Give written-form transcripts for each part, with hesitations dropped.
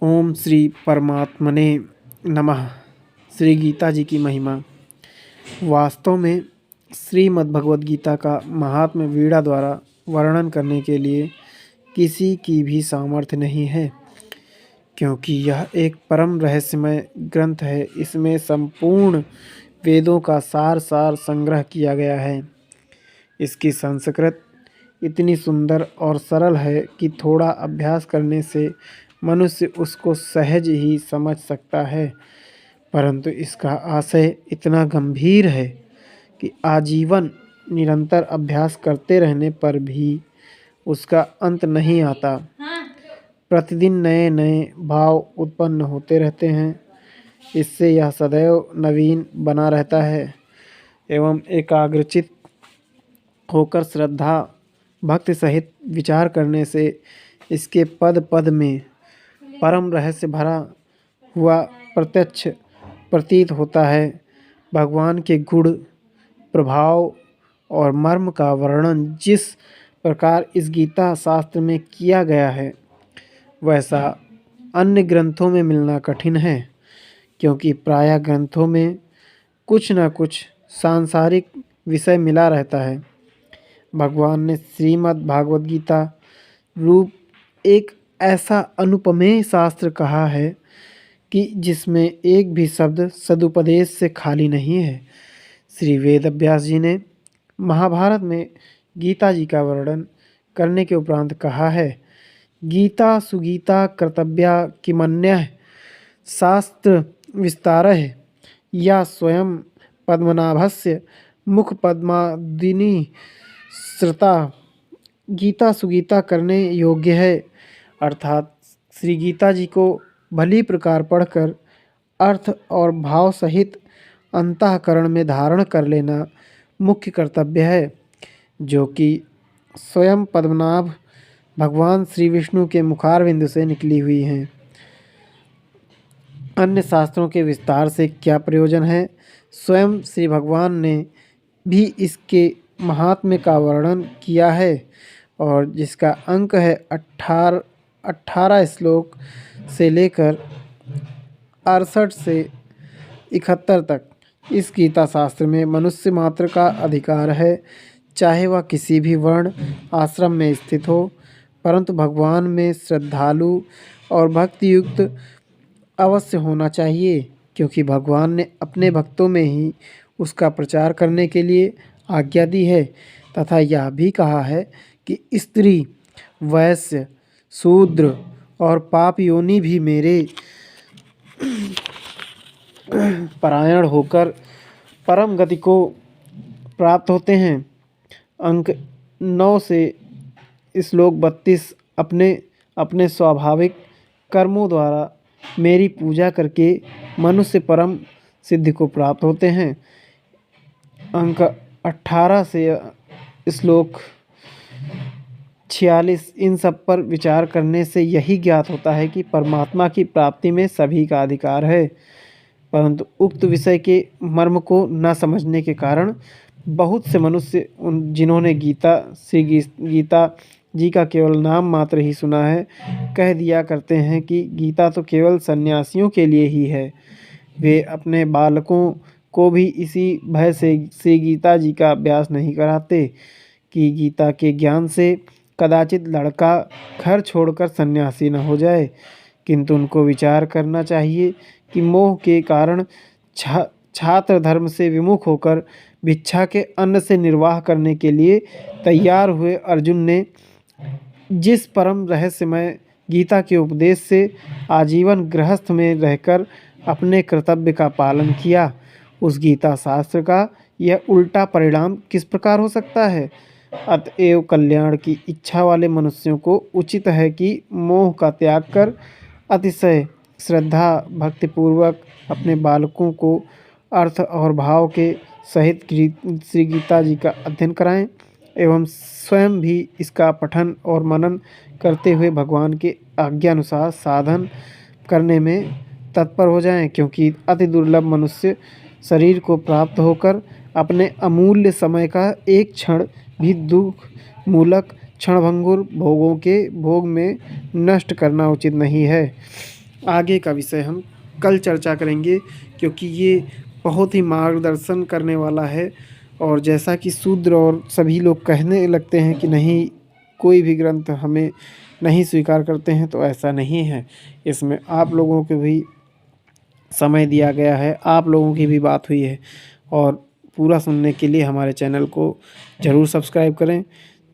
ओम श्री परमात्मने नमः। श्री गीता जी की महिमा। वास्तव में श्रीमद् भगवद गीता का महात्म्य वीणा द्वारा वर्णन करने के लिए किसी की भी सामर्थ्य नहीं है, क्योंकि यह एक परम रहस्यमय ग्रंथ है। इसमें संपूर्ण वेदों का सार संग्रह किया गया है। इसकी संस्कृत इतनी सुंदर और सरल है कि थोड़ा अभ्यास करने से मनुष्य उसको सहज ही समझ सकता है, परंतु इसका आशय इतना गंभीर है कि आजीवन निरंतर अभ्यास करते रहने पर भी उसका अंत नहीं आता। प्रतिदिन नए नए भाव उत्पन्न होते रहते हैं। इससे यह सदैव नवीन बना रहता है एवं एकाग्रचित होकर श्रद्धा भक्ति सहित विचार करने से इसके पद पद में परम रहस्य भरा हुआ प्रत्यक्ष प्रतीत होता है। भगवान के गुण, प्रभाव और मर्म का वर्णन जिस प्रकार इस गीता शास्त्र में किया गया है, वैसा अन्य ग्रंथों में मिलना कठिन है, क्योंकि प्रायः ग्रंथों में कुछ न कुछ सांसारिक विषय मिला रहता है। भगवान ने श्रीमद् भागवत गीता रूप एक ऐसा अनुपमेय शास्त्र कहा है कि जिसमें एक भी शब्द सदुपदेश से खाली नहीं है। श्री वेद व्यास जी ने महाभारत में गीता जी का वर्णन करने के उपरांत कहा है, गीता सुगीता कर्तव्या किमन्यः शास्त्र विस्तारः या स्वयं पद्मनाभस्य मुख पद्मादिनी श्रुता। गीता सुगीता करने योग्य है, अर्थात श्री गीता जी को भली प्रकार पढ़कर अर्थ और भाव सहित अंतःकरण में धारण कर लेना मुख्य कर्तव्य है, जो कि स्वयं पद्मनाभ भगवान श्री विष्णु के मुखारविंद से निकली हुई हैं। अन्य शास्त्रों के विस्तार से क्या प्रयोजन है? स्वयं श्री भगवान ने भी इसके महात्म्य का वर्णन किया है, और जिसका अंक है 18 श्लोक से लेकर 68 से 71 तक। इस गीता शास्त्र में मनुष्य मात्र का अधिकार है, चाहे वह किसी भी वर्ण आश्रम में स्थित हो, परंतु भगवान में श्रद्धालु और भक्ति युक्त अवश्य होना चाहिए, क्योंकि भगवान ने अपने भक्तों में ही उसका प्रचार करने के लिए आज्ञा दी है, तथा यह भी कहा है कि स्त्री, वैश्य, शूद्र और पाप योनि भी मेरे परायण होकर परम गति को प्राप्त होते हैं। अंक 9 से श्लोक 32 अपने अपने स्वाभाविक कर्मों द्वारा मेरी पूजा करके मनुष्य परम सिद्धि को प्राप्त होते हैं। अंक 18 से श्लोक 46 इन सब पर विचार करने से यही ज्ञात होता है कि परमात्मा की प्राप्ति में सभी का अधिकार है, परंतु उक्त विषय के मर्म को न समझने के कारण बहुत से मनुष्य जिन्होंने गीता जी का केवल नाम मात्र ही सुना है, कह दिया करते हैं कि गीता तो केवल सन्यासियों के लिए ही है। वे अपने बालकों को भी इसी भय से श्री गीता जी का अभ्यास नहीं कराते कि गीता के ज्ञान से कदाचित लड़का घर छोड़कर सन्यासी न हो जाए, किंतु उनको विचार करना चाहिए कि मोह के कारण छात्र धर्म से विमुख होकर भिक्षा के अन्न से निर्वाह करने के लिए तैयार हुए अर्जुन ने जिस परम रहस्यमय गीता के उपदेश से आजीवन गृहस्थ में रहकर अपने कर्तव्य का पालन किया, उस गीता शास्त्र का यह उल्टा परिणाम किस प्रकार हो सकता है? अतएव कल्याण की इच्छा वाले मनुष्यों को उचित है कि मोह का त्याग कर अतिशय श्रद्धा भक्तिपूर्वक अपने बालकों को अर्थ और भाव के सहित श्री गीता जी का अध्ययन कराएं एवं स्वयं भी इसका पठन और मनन करते हुए भगवान के आज्ञानुसार साधन करने में तत्पर हो जाएं, क्योंकि अति दुर्लभ मनुष्य शरीर को प्राप्त होकर अपने अमूल्य समय का एक क्षण भी दुख मूलक क्षणभंगुर भोगों के भोग में नष्ट करना उचित नहीं है। आगे का विषय हम कल चर्चा करेंगे, क्योंकि ये बहुत ही मार्गदर्शन करने वाला है। और जैसा कि शूद्र और सभी लोग कहने लगते हैं कि नहीं, कोई भी ग्रंथ हमें नहीं स्वीकार करते हैं, तो ऐसा नहीं है। इसमें आप लोगों को भी समय दिया गया है, आप लोगों की भी बात हुई है। और पूरा सुनने के लिए हमारे चैनल को ज़रूर सब्सक्राइब करें,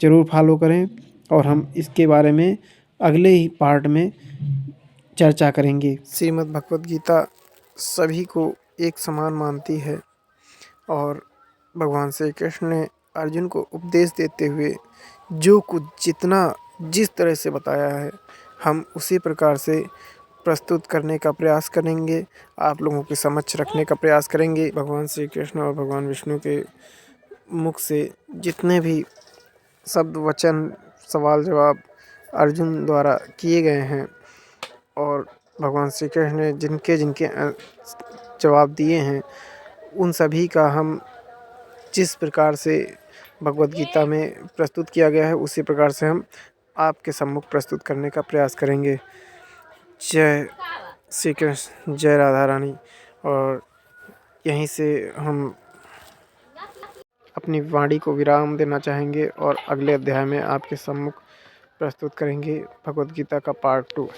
ज़रूर फॉलो करें, और हम इसके बारे में अगले ही पार्ट में चर्चा करेंगे। श्रीमद् भगवत गीता सभी को एक समान मानती है, और भगवान श्री कृष्ण ने अर्जुन को उपदेश देते हुए जो कुछ जितना जिस तरह से बताया है, हम उसी प्रकार से प्रस्तुत करने का प्रयास करेंगे, आप लोगों के समक्ष रखने का प्रयास करेंगे। भगवान श्री कृष्ण और भगवान विष्णु के मुख से जितने भी शब्द वचन सवाल जवाब अर्जुन द्वारा किए गए हैं, और भगवान श्री कृष्ण ने जिनके जिनके जवाब दिए हैं, उन सभी का हम जिस प्रकार से भगवत गीता में प्रस्तुत किया गया है, उसी प्रकार से हम आपके सम्मुख प्रस्तुत करने का प्रयास करेंगे। जय श्री कृष्ण, जय राधा रानी। और यहीं से हम अपनी वाणी को विराम देना चाहेंगे, और अगले अध्याय में आपके सम्मुख प्रस्तुत करेंगे भगवत गीता का पार्ट 2।